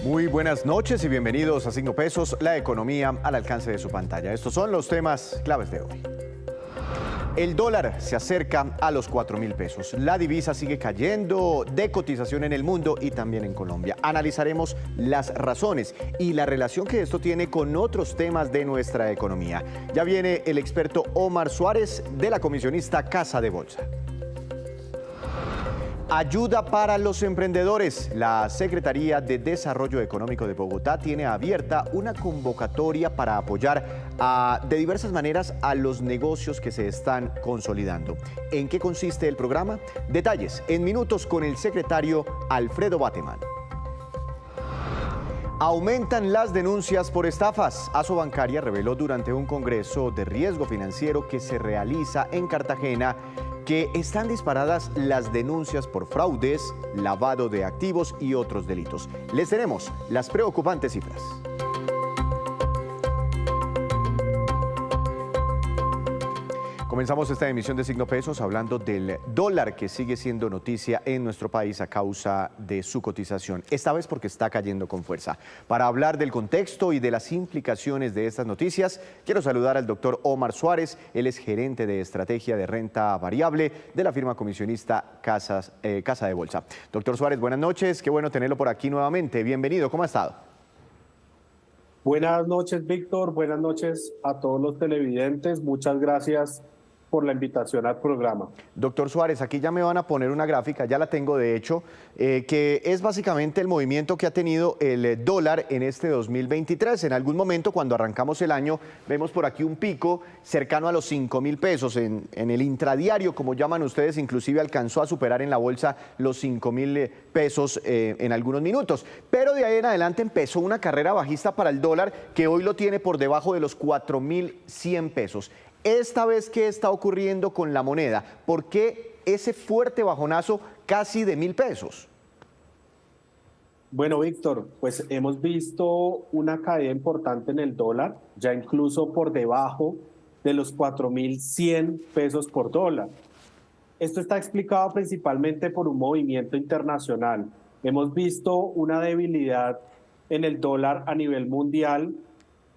Muy buenas noches y bienvenidos a Signo Pesos, la economía al alcance de su pantalla. Estos son los temas claves de hoy. El dólar se acerca a los 4.000 pesos. La divisa sigue cayendo de cotización en el mundo y también en Colombia. Analizaremos las razones y la relación que esto tiene con otros temas de nuestra economía. Ya viene el experto Omar Suárez de la comisionista Casa de Bolsa. Ayuda para los emprendedores. La Secretaría de Desarrollo Económico de Bogotá tiene abierta una convocatoria para apoyar de diversas maneras a los negocios que se están consolidando. ¿En qué consiste el programa? Detalles en minutos con el secretario Alfredo Bateman. Aumentan las denuncias por estafas. Asobancaria reveló durante un congreso de riesgo financiero que se realiza en Cartagena que están disparadas las denuncias por fraudes, lavado de activos y otros delitos. Les tenemos las preocupantes cifras. Comenzamos esta emisión de Signo Pesos hablando del dólar que sigue siendo noticia en nuestro país a causa de su cotización, esta vez porque está cayendo con fuerza. Para hablar del contexto y de las implicaciones de estas noticias, quiero saludar al doctor Omar Suárez. Él es gerente de estrategia de renta variable de la firma comisionista Casa de Bolsa. Doctor Suárez, buenas noches, qué bueno tenerlo por aquí nuevamente. Bienvenido, ¿cómo ha estado? Buenas noches, Víctor. Buenas noches a todos los televidentes. Muchas gracias por la invitación al programa. Doctor Suárez, aquí ya me van a poner una gráfica, ya la tengo de hecho, que es básicamente el movimiento que ha tenido el dólar en este 2023. En algún momento, cuando arrancamos el año, vemos por aquí un pico cercano a los 5.000 pesos. En el intradiario, como llaman ustedes, inclusive alcanzó a superar en la bolsa los 5.000 pesos en algunos minutos. Pero de ahí en adelante empezó una carrera bajista para el dólar que hoy lo tiene por debajo de los 4.100 pesos. Esta vez, ¿qué está ocurriendo con la moneda? ¿Por qué ese fuerte bajonazo casi de 1.000 pesos? Bueno, Víctor, pues hemos visto una caída importante en el dólar, ya incluso por debajo de los 4.100 pesos por dólar. Esto está explicado principalmente por un movimiento internacional. Hemos visto una debilidad en el dólar a nivel mundial,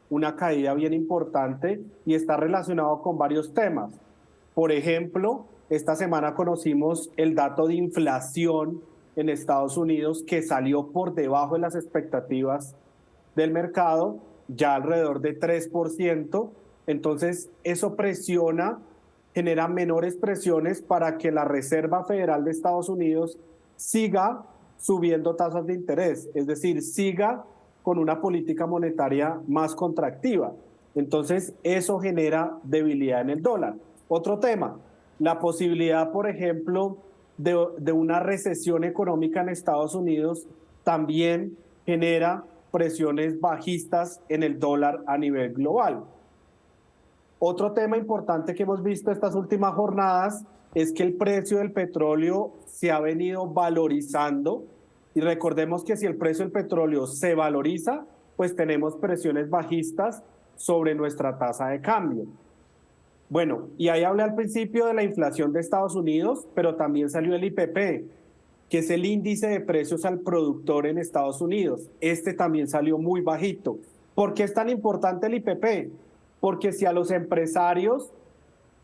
una caída bien importante y está relacionado con varios temas. Por ejemplo, esta semana conocimos el dato de inflación en Estados Unidos que salió por debajo de las expectativas del mercado, ya alrededor de 3%. Entonces, eso genera menores presiones para que la Reserva Federal de Estados Unidos siga subiendo tasas de interés, es decir, siga con una política monetaria más contractiva. Entonces, eso genera debilidad en el dólar. Otro tema, la posibilidad, por ejemplo, de una recesión económica en Estados Unidos también genera presiones bajistas en el dólar a nivel global. Otro tema importante que hemos visto estas últimas jornadas es que el precio del petróleo se ha venido valorizando. Y recordemos que si el precio del petróleo se valoriza, pues tenemos presiones bajistas sobre nuestra tasa de cambio. Bueno, y ahí hablé al principio de la inflación de Estados Unidos, pero también salió el IPP, que es el índice de precios al productor en Estados Unidos. Este también salió muy bajito. ¿Por qué es tan importante el IPP? Porque si a los empresarios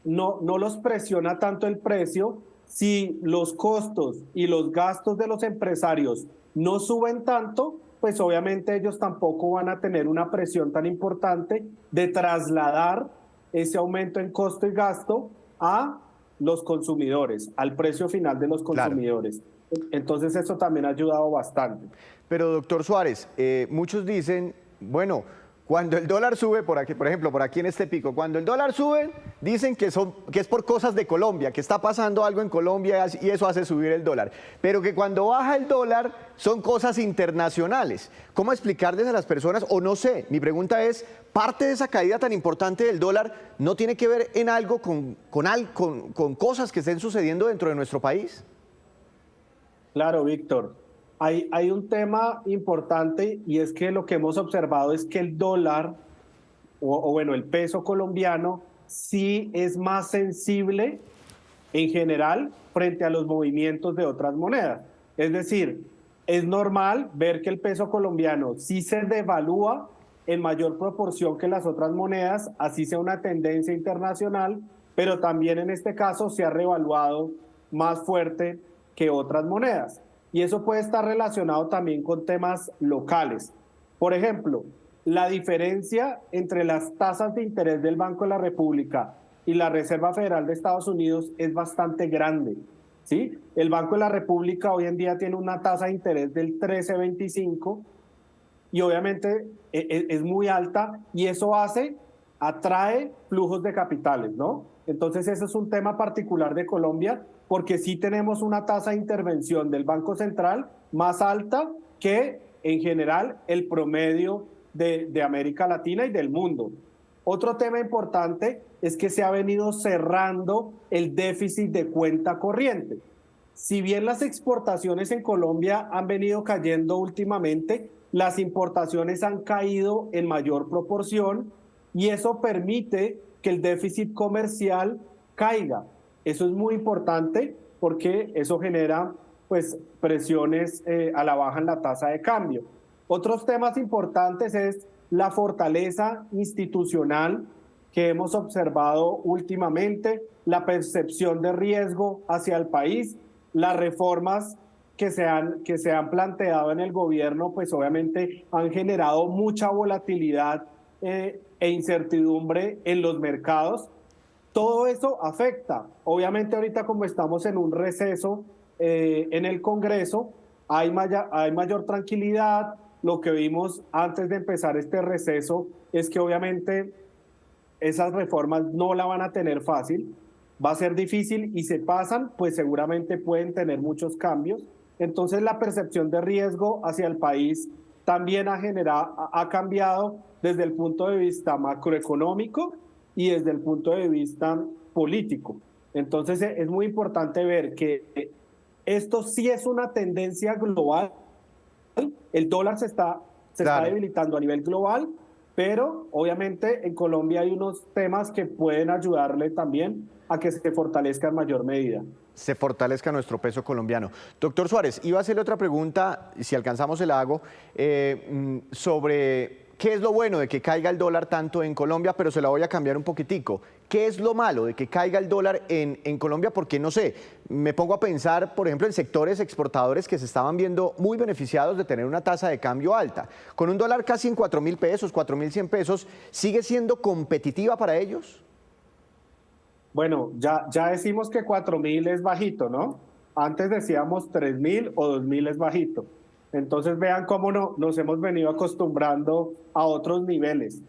no los presiona tanto el precio, si los costos y los gastos de los empresarios no suben tanto, pues obviamente ellos tampoco van a tener una presión tan importante de trasladar ese aumento en costo y gasto a los consumidores, al precio final de los consumidores. Claro. Entonces eso también ha ayudado bastante. Pero doctor Suárez, muchos dicen, bueno, cuando el dólar sube, por aquí, por ejemplo, por aquí en este pico, cuando el dólar sube, dicen que es por cosas de Colombia, que está pasando algo en Colombia y eso hace subir el dólar. Pero que cuando baja el dólar son cosas internacionales. ¿Cómo explicarles a las personas? O no sé, mi pregunta es, ¿parte de esa caída tan importante del dólar no tiene que ver en algo con cosas que estén sucediendo dentro de nuestro país? Claro, Víctor. Hay un tema importante y es que lo que hemos observado es que el dólar, bueno, el peso colombiano, sí es más sensible en general frente a los movimientos de otras monedas. Es decir, es normal ver que el peso colombiano sí se devalúa en mayor proporción que las otras monedas, así sea una tendencia internacional, pero también en este caso se ha revaluado más fuerte que otras monedas. Y eso puede estar relacionado también con temas locales. Por ejemplo, la diferencia entre las tasas de interés del Banco de la República y la Reserva Federal de Estados Unidos es bastante grande. ¿Sí? El Banco de la República hoy en día tiene una tasa de interés del 13,25 y obviamente es muy alta y eso atrae flujos de capitales, ¿no? Entonces ese es un tema particular de Colombia porque sí tenemos una tasa de intervención del Banco Central más alta que en general el promedio de América Latina y del mundo. Otro tema importante es que se ha venido cerrando el déficit de cuenta corriente. Si bien las exportaciones en Colombia han venido cayendo últimamente, las importaciones han caído en mayor proporción y eso permite que el déficit comercial caiga. Eso es muy importante porque eso genera pues presiones a la baja en la tasa de cambio. Otros temas importantes es la fortaleza institucional que hemos observado últimamente, la percepción de riesgo hacia el país, las reformas que se han planteado en el gobierno, pues obviamente han generado mucha volatilidad e incertidumbre en los mercados. Todo eso afecta. Obviamente ahorita como estamos en un receso en el Congreso, hay mayor tranquilidad. Lo que vimos antes de empezar este receso es que obviamente esas reformas no la van a tener fácil, va a ser difícil y se pasan, pues seguramente pueden tener muchos cambios. Entonces la percepción de riesgo hacia el país también ha cambiado desde el punto de vista macroeconómico y desde el punto de vista político. Entonces es muy importante ver que esto sí es una tendencia global. El dólar se está debilitando a nivel global, pero obviamente en Colombia hay unos temas que pueden ayudarle también a que se fortalezca en mayor medida. Se fortalezca nuestro peso colombiano. Doctor Suárez, iba a hacerle otra pregunta, si alcanzamos el hago, sobre qué es lo bueno de que caiga el dólar tanto en Colombia, pero se la voy a cambiar un poquitico. ¿Qué es lo malo de que caiga el dólar en Colombia? Porque no sé, me pongo a pensar, por ejemplo, en sectores exportadores que se estaban viendo muy beneficiados de tener una tasa de cambio alta. Con un dólar casi en 4.000 pesos, 4.100 pesos, ¿sigue siendo competitiva para ellos? Bueno, ya decimos que 4.000 es bajito, ¿no? Antes decíamos 3.000 o 2.000 es bajito. Entonces vean cómo nos hemos venido acostumbrando a otros niveles.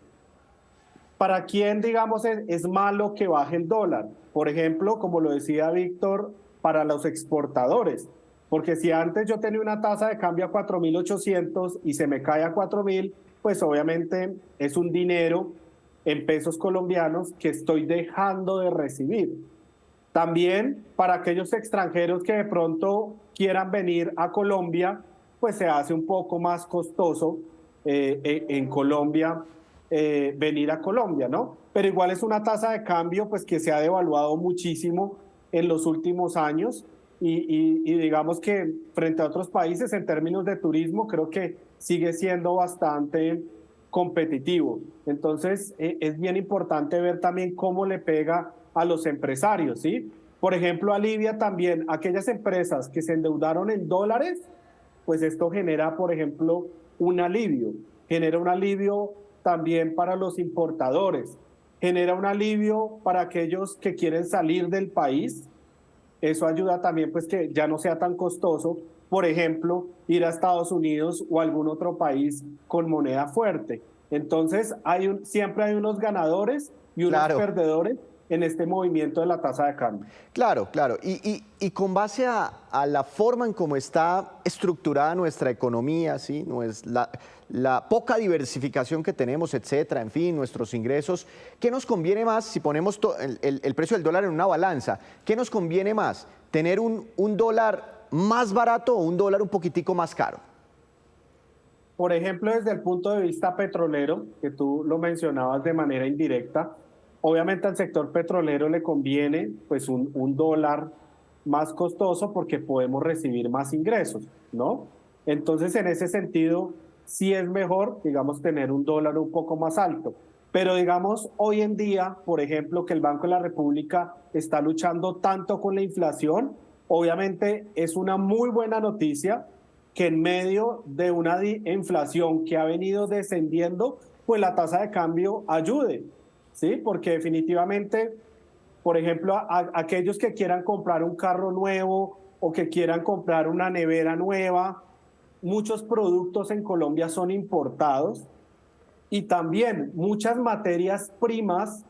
¿Para quién, digamos, es malo que baje el dólar? Por ejemplo, como lo decía Víctor, para los exportadores. Porque si antes yo tenía una tasa de cambio a 4.800 y se me cae a 4.000, pues obviamente es un dinero en pesos colombianos que estoy dejando de recibir. También para aquellos extranjeros que de pronto quieran venir a Colombia, pues se hace un poco más costoso en Colombia venir a Colombia, ¿no? Pero igual es una tasa de cambio pues que se ha devaluado muchísimo en los últimos años y digamos que frente a otros países en términos de turismo creo que sigue siendo bastante competitivo. Entonces es bien importante ver también cómo le pega a los empresarios, ¿sí? Por ejemplo, alivia también aquellas empresas que se endeudaron en dólares, pues esto genera, por ejemplo, genera un alivio también para los importadores, genera un alivio para aquellos que quieren salir del país. Eso ayuda también pues que ya no sea tan costoso, por ejemplo, ir a Estados Unidos o algún otro país con moneda fuerte. Entonces siempre hay unos ganadores y unos perdedores en este movimiento de la tasa de cambio. Claro, claro. Y con base a la forma en cómo está estructurada nuestra economía, ¿sí? No es la poca diversificación que tenemos, etcétera, en fin, nuestros ingresos, ¿qué nos conviene más si ponemos el precio del dólar en una balanza? ¿Qué nos conviene más? ¿Tener un dólar más barato o un dólar un poquitico más caro? Por ejemplo, desde el punto de vista petrolero, que tú lo mencionabas de manera indirecta, obviamente al sector petrolero le conviene pues un dólar más costoso porque podemos recibir más ingresos, ¿no? Entonces, en ese sentido, sí es mejor, digamos, tener un dólar un poco más alto. Pero digamos, hoy en día, por ejemplo, que el Banco de la República está luchando tanto con la inflación, obviamente es una muy buena noticia que en medio de una inflación que ha venido descendiendo, pues la tasa de cambio ayude, ¿sí? Porque definitivamente, por ejemplo, aquellos que quieran comprar un carro nuevo o que quieran comprar una nevera nueva, muchos productos en Colombia son importados y también muchas materias primas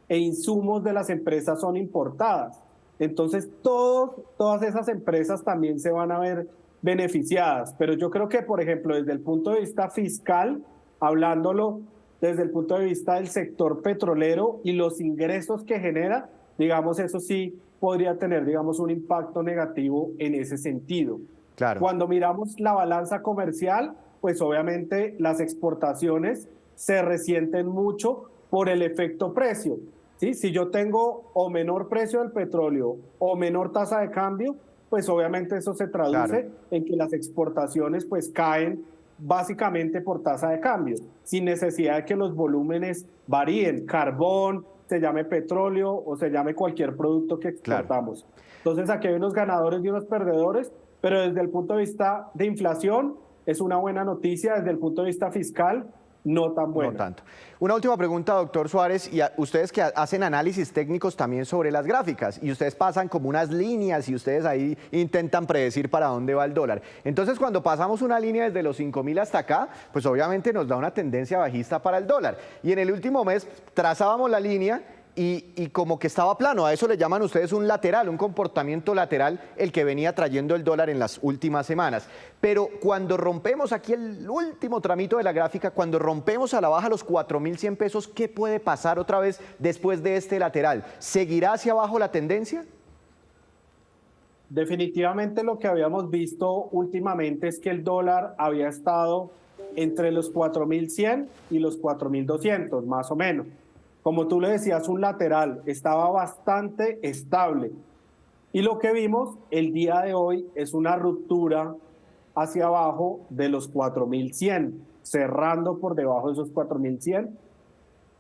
e insumos de las empresas son importadas. Entonces, todas esas empresas también se van a ver beneficiadas. Pero yo creo que, por ejemplo, desde el punto de vista fiscal, hablándolo desde el punto de vista del sector petrolero y los ingresos que genera, digamos, eso sí podría tener, digamos, un impacto negativo en ese sentido. Claro. Cuando miramos la balanza comercial, pues obviamente las exportaciones se resienten mucho por el efecto precio. ¿Sí? Si yo tengo o menor precio del petróleo o menor tasa de cambio, pues obviamente eso se traduce en que las exportaciones pues caen básicamente por tasa de cambio, sin necesidad de que los volúmenes varíen, carbón, se llame petróleo o se llame cualquier producto que exportamos. Entonces aquí hay unos ganadores y unos perdedores, pero desde el punto de vista de inflación es una buena noticia, desde el punto de vista fiscal no tan buena. No tanto. Una última pregunta, doctor Suárez, y ustedes que hacen análisis técnicos también sobre las gráficas, y ustedes pasan como unas líneas y ustedes ahí intentan predecir para dónde va el dólar. Entonces, cuando pasamos una línea desde los 5.000 hasta acá, pues obviamente nos da una tendencia bajista para el dólar. Y en el último mes trazábamos la línea y como que estaba plano. A eso le llaman ustedes un lateral, un comportamiento lateral, el que venía trayendo el dólar en las últimas semanas. Pero cuando rompemos aquí el último tramito de la gráfica, cuando rompemos a la baja los 4.100 pesos, ¿qué puede pasar otra vez después de este lateral? ¿Seguirá hacia abajo la tendencia? Definitivamente lo que habíamos visto últimamente es que el dólar había estado entre los 4.100 y los 4.200, más o menos. Como tú le decías, un lateral, estaba bastante estable. Y lo que vimos el día de hoy es una ruptura hacia abajo de los 4.100, cerrando por debajo de esos 4.100.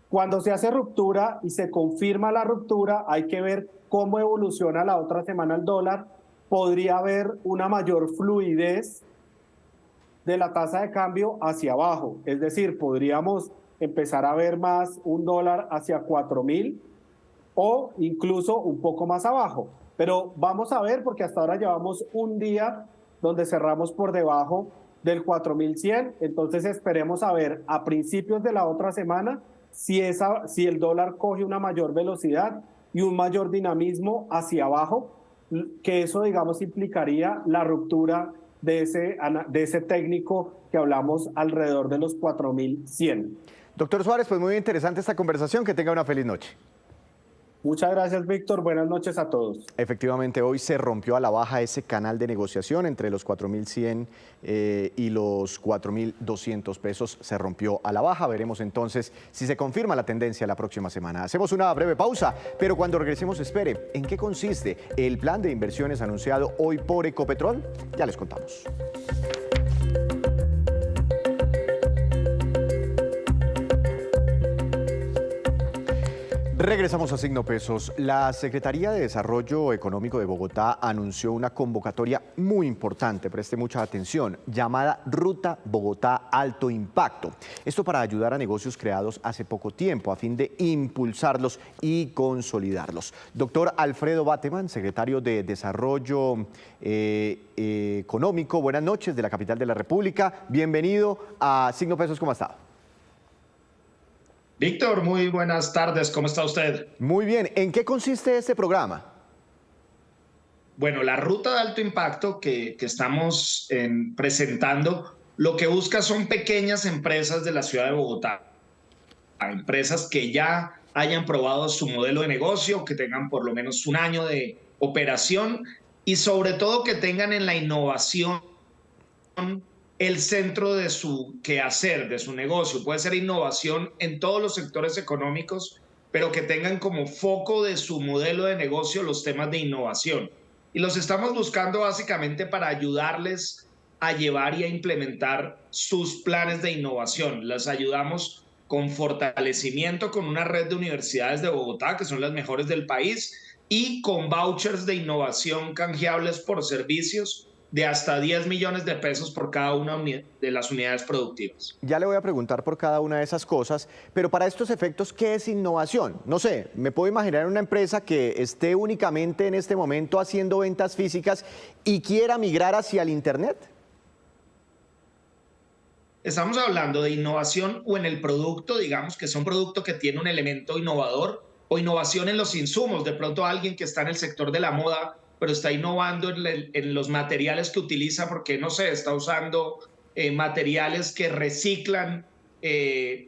Cuando se hace ruptura y se confirma la ruptura, hay que ver cómo evoluciona la otra semana el dólar. Podría haber una mayor fluidez de la tasa de cambio hacia abajo. Es decir, podríamos empezar a ver más un dólar hacia 4.000 o incluso un poco más abajo. Pero vamos a ver, porque hasta ahora llevamos un día donde cerramos por debajo del 4.100, entonces esperemos a ver a principios de la otra semana si el dólar coge una mayor velocidad y un mayor dinamismo hacia abajo, que eso, digamos, implicaría la ruptura de ese técnico que hablamos alrededor de los 4.100. Doctor Suárez, pues muy interesante esta conversación. Que tenga una feliz noche. Muchas gracias, Víctor. Buenas noches a todos. Efectivamente, hoy se rompió a la baja ese canal de negociación entre los 4.100 y los 4.200 pesos. Se rompió a la baja. Veremos entonces si se confirma la tendencia la próxima semana. Hacemos una breve pausa, pero cuando regresemos, espere. ¿En qué consiste el plan de inversiones anunciado hoy por Ecopetrol? Ya les contamos. Regresamos a Signo Pesos. La Secretaría de Desarrollo Económico de Bogotá anunció una convocatoria muy importante, preste mucha atención, llamada Ruta Bogotá Alto Impacto. Esto para ayudar a negocios creados hace poco tiempo, a fin de impulsarlos y consolidarlos. Doctor Alfredo Bateman, secretario de Desarrollo Económico, buenas noches, de la capital de la República. Bienvenido a Signo Pesos, ¿cómo está? Víctor, muy buenas tardes, ¿cómo está usted? Muy bien, ¿en qué consiste este programa? Bueno, la ruta de alto impacto que estamos presentando, lo que busca son pequeñas empresas de la ciudad de Bogotá, empresas que ya hayan probado su modelo de negocio, que tengan por lo menos un año de operación y sobre todo que tengan en la innovación el centro de su quehacer, de su negocio. Puede ser innovación en todos los sectores económicos, pero que tengan como foco de su modelo de negocio los temas de innovación. Y los estamos buscando básicamente para ayudarles a llevar y a implementar sus planes de innovación. Las ayudamos con fortalecimiento, con una red de universidades de Bogotá, que son las mejores del país, y con vouchers de innovación canjeables por servicios de hasta 10 millones de pesos por cada una de las unidades productivas. Ya le voy a preguntar por cada una de esas cosas, pero para estos efectos, ¿qué es innovación? No sé, me puedo imaginar una empresa que esté únicamente en este momento haciendo ventas físicas y quiera migrar hacia el Internet. Estamos hablando de innovación o en el producto, digamos que es un producto que tiene un elemento innovador, o innovación en los insumos. De pronto alguien que está en el sector de la moda, pero está innovando en los materiales que utiliza porque, no sé, está usando materiales que reciclan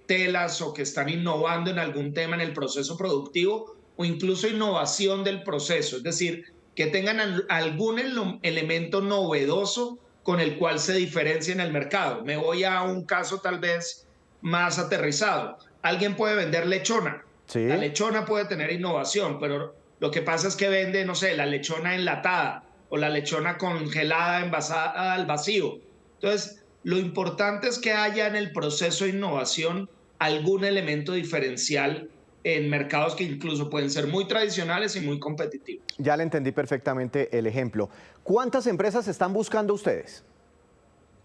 telas, o que están innovando en algún tema en el proceso productivo, o incluso innovación del proceso, es decir, que tengan algún elemento novedoso con el cual se diferencia en el mercado. Me voy a un caso tal vez más aterrizado. Alguien puede vender lechona. Sí. La lechona puede tener innovación, pero lo que pasa es que vende, no sé, la lechona enlatada o la lechona congelada, envasada al vacío. Entonces, lo importante es que haya en el proceso de innovación algún elemento diferencial en mercados que incluso pueden ser muy tradicionales y muy competitivos. Ya le entendí perfectamente el ejemplo. ¿Cuántas empresas están buscando ustedes?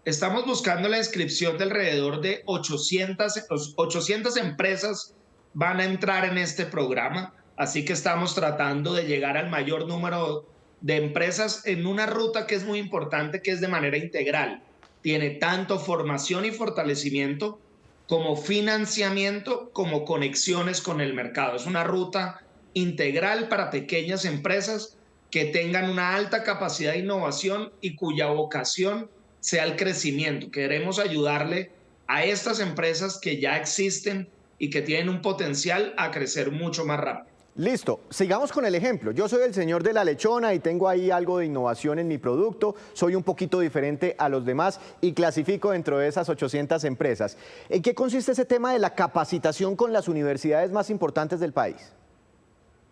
Estamos buscando la inscripción de alrededor de 800 empresas van a entrar en este programa, así que estamos tratando de llegar al mayor número de empresas en una ruta que es muy importante, que es de manera integral. Tiene tanto formación y fortalecimiento como financiamiento, como conexiones con el mercado. Es una ruta integral para pequeñas empresas que tengan una alta capacidad de innovación y cuya vocación sea el crecimiento. Queremos ayudarle a estas empresas que ya existen y que tienen un potencial a crecer mucho más rápido. Listo, sigamos con el ejemplo. Yo soy el señor de la lechona y tengo ahí algo de innovación en mi producto, soy un poquito diferente a los demás y clasifico dentro de esas 800 empresas. ¿En qué consiste ese tema de la capacitación con las universidades más importantes del país?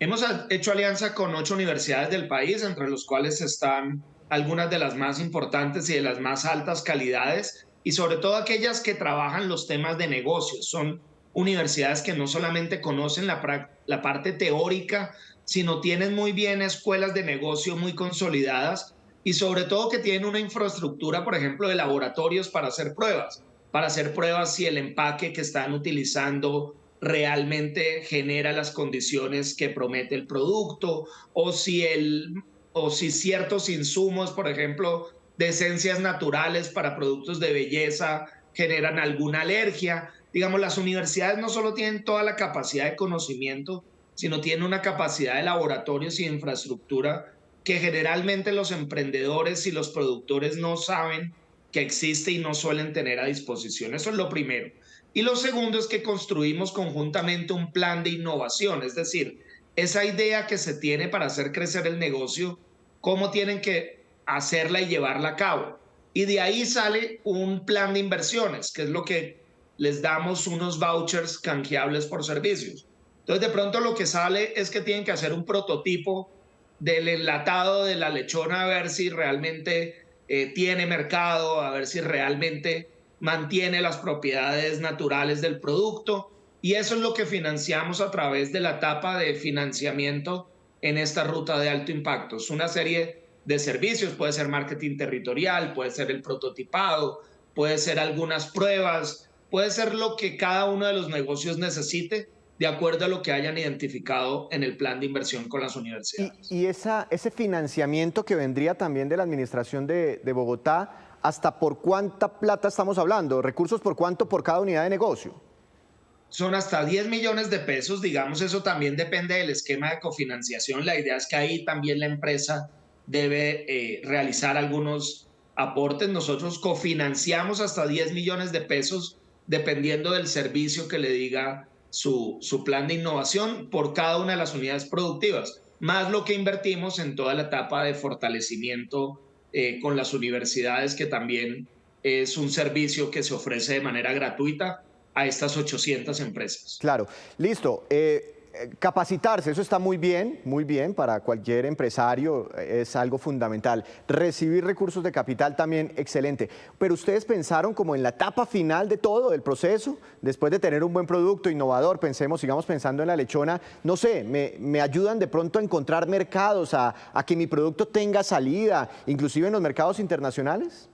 Hemos hecho alianza con 8 universidades del país, entre los cuales están algunas de las más importantes y de las más altas calidades, y sobre todo aquellas que trabajan los temas de negocios. Son universidades que no solamente conocen la parte teórica, sino tienen muy bien escuelas de negocio muy consolidadas, y sobre todo que tienen una infraestructura, por ejemplo, de laboratorios para hacer pruebas si el empaque que están utilizando realmente genera las condiciones que promete el producto, o si ciertos insumos, por ejemplo, de esencias naturales para productos de belleza, generan alguna alergia. Digamos, las universidades no solo tienen toda la capacidad de conocimiento, sino tienen una capacidad de laboratorios y de infraestructura que generalmente los emprendedores y los productores no saben que existe y no suelen tener a disposición. Eso es lo primero. Y lo segundo es que construimos conjuntamente un plan de innovación, es decir, esa idea que se tiene para hacer crecer el negocio, cómo tienen que hacerla y llevarla a cabo. Y de ahí sale un plan de inversiones, que es lo que les damos unos vouchers canjeables por servicios. Entonces, de pronto lo que sale es que tienen que hacer un prototipo del enlatado de la lechona, a ver si realmente tiene mercado, a ver si realmente mantiene las propiedades naturales del producto, y eso es lo que financiamos a través de la etapa de financiamiento en esta ruta de alto impacto. Es una serie de servicios, puede ser marketing territorial, puede ser el prototipado, puede ser algunas pruebas, puede ser lo que cada uno de los negocios necesite de acuerdo a lo que hayan identificado en el plan de inversión con las universidades. Y ese financiamiento que vendría también de la administración de Bogotá, ¿hasta por cuánta plata estamos hablando? ¿Recursos por cuánto por cada unidad de negocio? Son hasta 10 millones de pesos, digamos, eso también depende del esquema de cofinanciación. La idea es que ahí también la empresa debe realizar algunos aportes. Nosotros cofinanciamos hasta 10 millones de pesos dependiendo del servicio que le diga su plan de innovación por cada una de las unidades productivas, más lo que invertimos en toda la etapa de fortalecimiento con las universidades, que también es un servicio que se ofrece de manera gratuita a estas 800 empresas. Claro, listo. Capacitarse, eso está muy bien para cualquier empresario, es algo fundamental. Recibir recursos de capital también excelente. Pero ustedes pensaron como en la etapa final de todo, del proceso, después de tener un buen producto innovador, sigamos pensando en la lechona, no sé, me ayudan de pronto a encontrar mercados, a que mi producto tenga salida, inclusive en los mercados internacionales.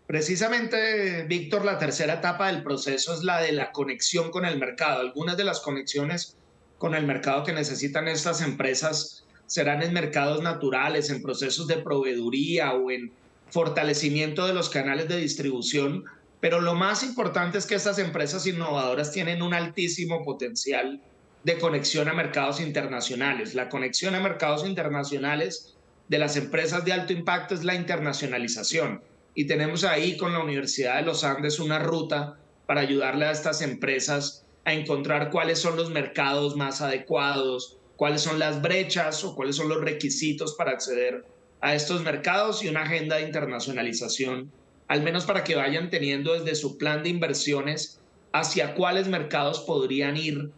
Precisamente, Víctor, la tercera etapa del proceso es la de la conexión con el mercado. Algunas de las conexiones con el mercado que necesitan estas empresas serán en mercados naturales, en procesos de proveeduría o en fortalecimiento de los canales de distribución. Pero lo más importante es que estas empresas innovadoras tienen un altísimo potencial de conexión a mercados internacionales. La conexión a mercados internacionales de las empresas de alto impacto es la internacionalización. Y tenemos ahí con la Universidad de los Andes una ruta para ayudarle a estas empresas a encontrar cuáles son los mercados más adecuados, cuáles son las brechas o cuáles son los requisitos para acceder a estos mercados y una agenda de internacionalización, al menos para que vayan teniendo desde su plan de inversiones hacia cuáles mercados podrían ir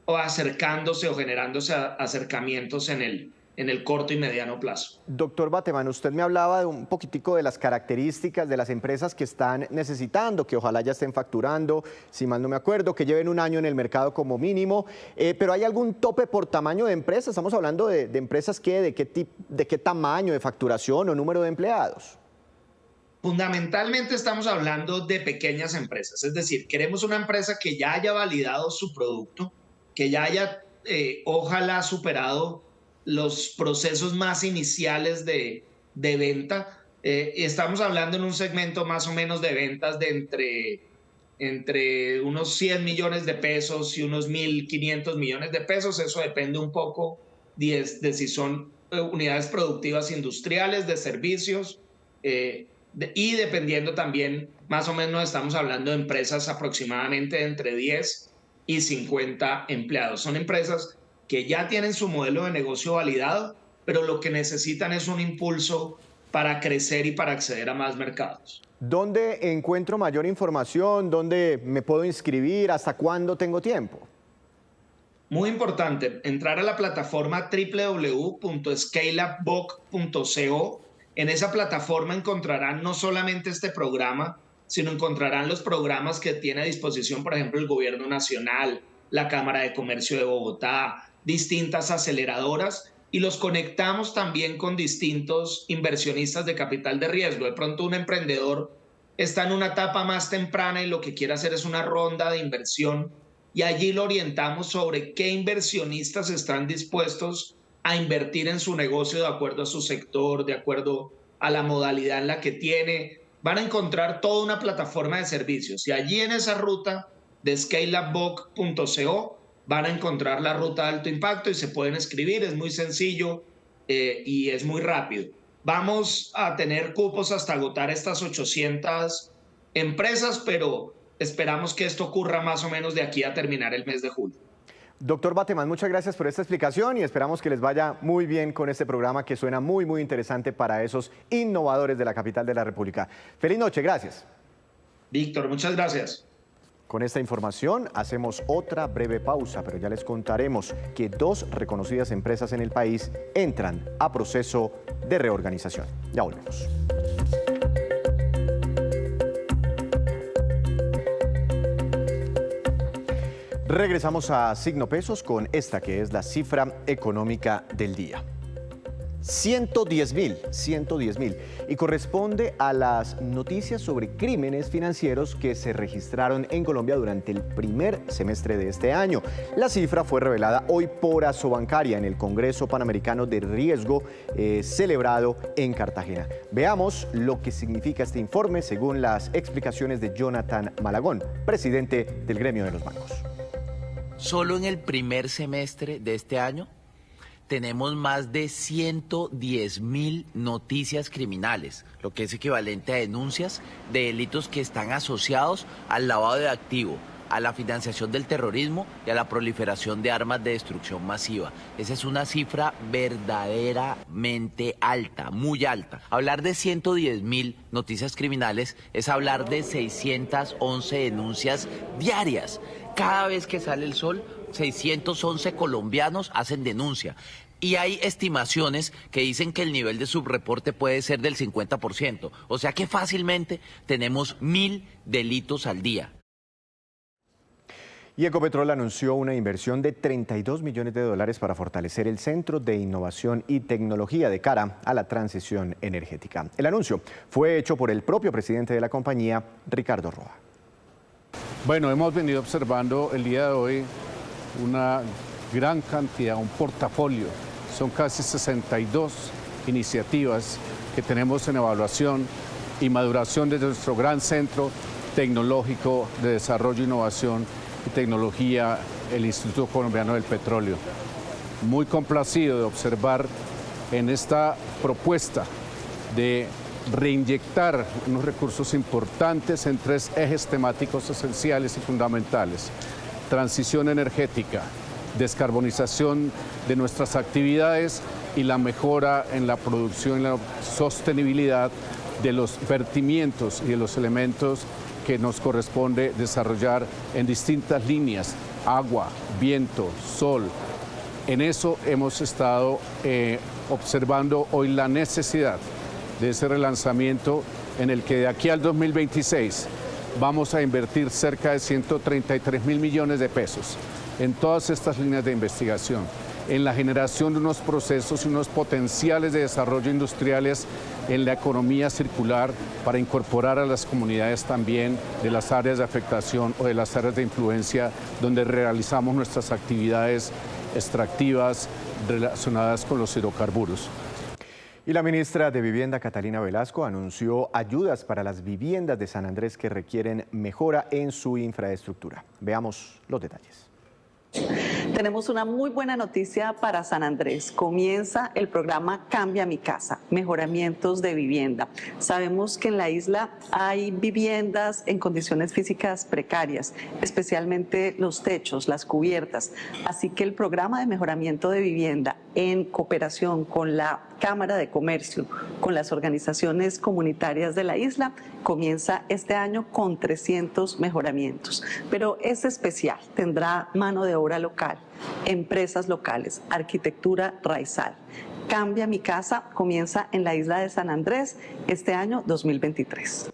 o acercándose o generándose acercamientos en el corto y mediano plazo. Doctor Bateman, usted me hablaba de un poquitico de las características de las empresas que están necesitando, que ojalá ya estén facturando, si mal no me acuerdo, que lleven un año en el mercado como mínimo, pero ¿hay algún tope por tamaño de empresa? Estamos hablando de empresas de qué tamaño de facturación o número de empleados. Fundamentalmente estamos hablando de pequeñas empresas, es decir, queremos una empresa que ya haya validado su producto, que ya haya, ojalá, superado los procesos más iniciales de venta. Estamos hablando en un segmento más o menos de ventas de entre unos 100 millones de pesos y unos 1.500 millones de pesos. Eso depende un poco de si son unidades productivas industriales, de servicios, y dependiendo también, más o menos estamos hablando de empresas aproximadamente entre 10 y 50 empleados. Son empresas que ya tienen su modelo de negocio validado, pero lo que necesitan es un impulso para crecer y para acceder a más mercados. ¿Dónde encuentro mayor información? ¿Dónde me puedo inscribir? ¿Hasta cuándo tengo tiempo? Muy importante, entrar a la plataforma www.scaleupboc.co. En esa plataforma encontrarán no solamente este programa, sino encontrarán los programas que tiene a disposición, por ejemplo, el Gobierno Nacional, la Cámara de Comercio de Bogotá, distintas aceleradoras, y los conectamos también con distintos inversionistas de capital de riesgo. De pronto un emprendedor está en una etapa más temprana y lo que quiere hacer es una ronda de inversión, y allí lo orientamos sobre qué inversionistas están dispuestos a invertir en su negocio de acuerdo a su sector, de acuerdo a la modalidad en la que tiene. Van a encontrar toda una plataforma de servicios, y allí en esa ruta de scaleupboc.co van a encontrar la ruta de alto impacto y se pueden escribir. Es muy sencillo y es muy rápido. Vamos a tener cupos hasta agotar estas 800 empresas, pero esperamos que esto ocurra más o menos de aquí a terminar el mes de julio. Doctor Bateman, muchas gracias por esta explicación y esperamos que les vaya muy bien con este programa que suena muy, muy interesante para esos innovadores de la capital de la República. Feliz noche, gracias. Víctor, muchas gracias. Con esta información hacemos otra breve pausa, pero ya les contaremos que 2 reconocidas empresas en el país entran a proceso de reorganización. Ya volvemos. Regresamos a Signo Pesos con esta que es la cifra económica del día. 110.000 y corresponde a las noticias sobre crímenes financieros que se registraron en Colombia durante el primer semestre de este año. La cifra fue revelada hoy por Asobancaria en el Congreso Panamericano de Riesgo celebrado en Cartagena. Veamos lo que significa este informe según las explicaciones de Jonathan Malagón, presidente del Gremio de los Bancos. Solo en el primer semestre de este año tenemos más de 110.000 noticias criminales, lo que es equivalente a denuncias de delitos que están asociados al lavado de activo, a la financiación del terrorismo y a la proliferación de armas de destrucción masiva. Esa es una cifra verdaderamente alta, muy alta. Hablar de 110.000 noticias criminales es hablar de 611 denuncias diarias. Cada vez que sale el sol 611 colombianos hacen denuncia. Y hay estimaciones que dicen que el nivel de subreporte puede ser del 50%. O sea que fácilmente tenemos 1000 delitos al día. Y Ecopetrol anunció una inversión de $32 millones para fortalecer el Centro de Innovación y Tecnología de cara a la transición energética. El anuncio fue hecho por el propio presidente de la compañía, Ricardo Roa. Bueno, hemos venido observando el día de hoy una gran cantidad, un portafolio. Son casi 62 iniciativas que tenemos en evaluación y maduración desde nuestro gran centro tecnológico de desarrollo, innovación y tecnología, el Instituto Colombiano del Petróleo. Muy complacido de observar en esta propuesta de reinyectar unos recursos importantes en 3 ejes temáticos esenciales y fundamentales: transición energética, descarbonización de nuestras actividades y la mejora en la producción y la sostenibilidad de los vertimientos y de los elementos que nos corresponde desarrollar en distintas líneas: agua, viento, sol. En eso hemos estado observando hoy la necesidad de ese relanzamiento en el que de aquí al 2026 vamos a invertir cerca de 133.000 millones de pesos en todas estas líneas de investigación, en la generación de unos procesos y unos potenciales de desarrollo industriales en la economía circular para incorporar a las comunidades también de las áreas de afectación o de las áreas de influencia donde realizamos nuestras actividades extractivas relacionadas con los hidrocarburos. Y la ministra de Vivienda, Catalina Velasco, anunció ayudas para las viviendas de San Andrés que requieren mejora en su infraestructura. Veamos los detalles. Tenemos una muy buena noticia para San Andrés. Comienza el programa Cambia mi casa, mejoramientos de vivienda. Sabemos que en la isla hay viviendas en condiciones físicas precarias, especialmente los techos, las cubiertas. Así que el programa de mejoramiento de vivienda, en cooperación con la Cámara de Comercio, con las organizaciones comunitarias de la isla, comienza este año con 300 mejoramientos. Pero es especial, tendrá mano de obra local, empresas locales, arquitectura raizal. Cambia mi casa comienza en la isla de San Andrés este año 2023.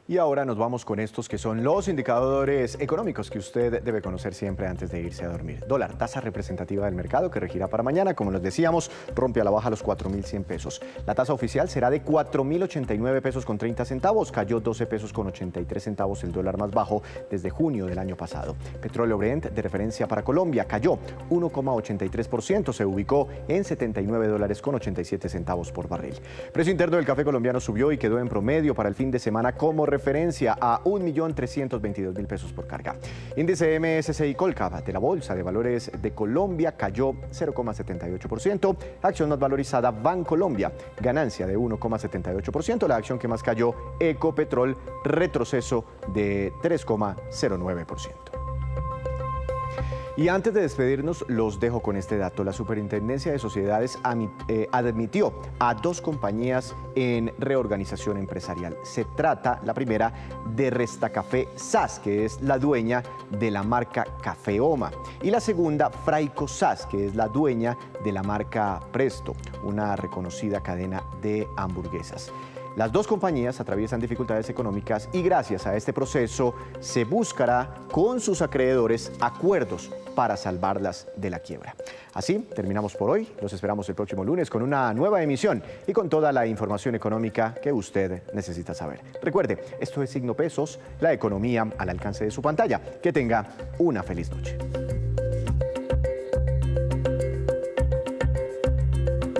Y ahora nos vamos con estos que son los indicadores económicos que usted debe conocer siempre antes de irse a dormir. Dólar, tasa representativa del mercado que regirá para mañana, como nos decíamos, rompe a la baja los 4.100 pesos. La tasa oficial será de 4.089 pesos con 30 centavos, cayó 12 pesos con 83 centavos, el dólar más bajo desde junio del año pasado. Petróleo Brent de referencia para Colombia cayó 1,83%, se ubicó en 79 dólares con 87 centavos por barril. Precio interno del café colombiano subió y quedó en promedio para el fin de semana como referencia a 1.322.000 pesos por carga. Índice MSCI Colcap de la Bolsa de Valores de Colombia cayó 0,78%. Acción más valorizada Bancolombia, ganancia de 1,78%. La acción que más cayó, Ecopetrol, retroceso de 3,09%. Y antes de despedirnos, los dejo con este dato. La Superintendencia de Sociedades admitió a 2 compañías en reorganización empresarial. Se trata, la primera, de Restacafé SAS, que es la dueña de la marca Cafeoma. Y la segunda, Fraico SAS, que es la dueña de la marca Presto, una reconocida cadena de hamburguesas. Las 2 compañías atraviesan dificultades económicas y gracias a este proceso se buscará con sus acreedores acuerdos para salvarlas de la quiebra. Así terminamos por hoy. Los esperamos el próximo lunes con una nueva emisión y con toda la información económica que usted necesita saber. Recuerde, esto es Signo Pesos, la economía al alcance de su pantalla. Que tenga una feliz noche.